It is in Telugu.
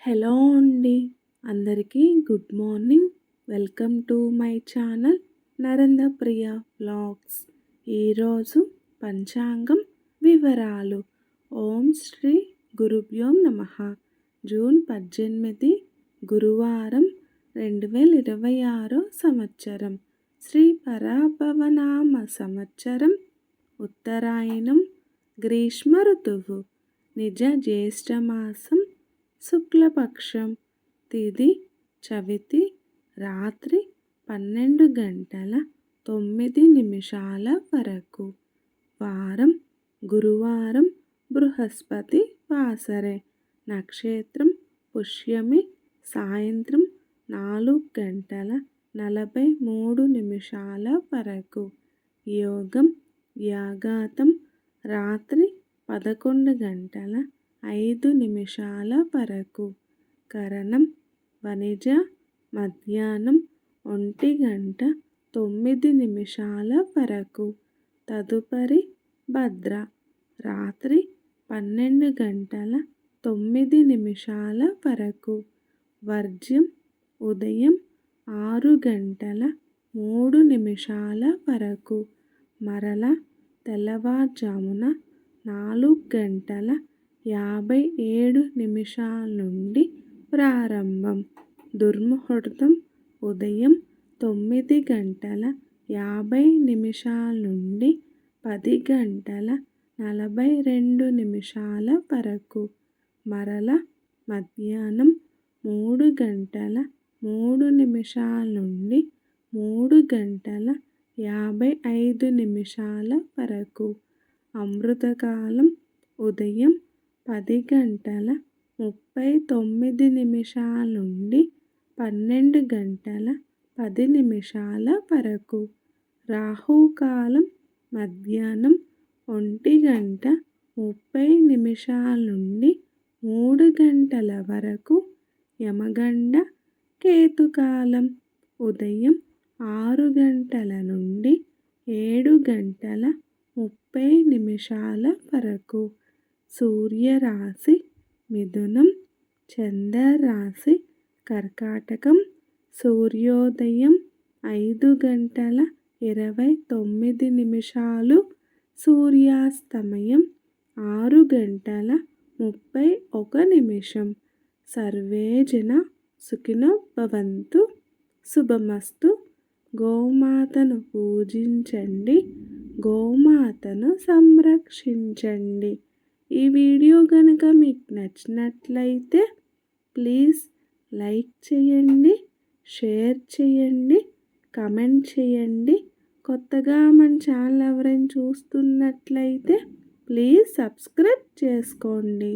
హలో అండి, అందరికీ good morning. Welcome to my channel Narendra Priya vlogs. ఈరోజు పంచాంగం వివరాలు. ఓం శ్రీ గురుభ్యో నమః. జూన్ 18 గురువారం 2026 సంవత్సరం. శ్రీ పరాభవనామ సంవత్సరం. ఉత్తరాయణం. గ్రీష్మ ఋతువు. నిజ జ్యేష్ఠమాసం. శుక్లపక్షం. తిథి చవితి. రాత్రి 12:09 వరకు. వారం గురువారం. బృహస్పతి వాసరే. నక్షత్రం పుష్యమి. సాయంత్రం 4:43 వరకు. యోగం వ్యాఘాతం. రాత్రి 11:05 వరకు. కరణం వనిజ. మధ్యాహ్నం 1:09 వరకు. తదుపరి భద్ర. రాత్రి 12:09 వరకు. వర్జ్యం ఉదయం 6:03 వరకు. మరల తెల్లవారుజామున 4:57 నుండి ప్రారంభం. దుర్ముహూర్తం ఉదయం 9:50 నుండి 10:42 వరకు. మరల మధ్యాహ్నం 3:03 నుండి 3:55 వరకు. అమృతకాలం ఉదయం 10:39 నుండి 12:10 వరకు. రాహుకాలం మధ్యాహ్నం 1:30 నుండి 3 వరకు. యమగండ కేతుకాలం ఉదయం 6 నుండి 7:30 వరకు. సూర్యరాశి మిథునం. చంద్రరాశి కర్కాటకం. సూర్యోదయం 5:29. సూర్యాస్తమయం 6:31. సర్వే జన సుఖినో భవంతు. శుభమస్తు. గోమాతను పూజించండి, గోమాతను సంరక్షించండి. ఈ వీడియో కనుక మీకు నచ్చినట్లయితే ప్లీజ్ లైక్ చేయండి, షేర్ చేయండి, కమెంట్ చేయండి. కొత్తగా మన ఛానల్ ఎవరైనా చూస్తున్నట్లయితే ప్లీజ్ సబ్స్క్రైబ్ చేసుకోండి.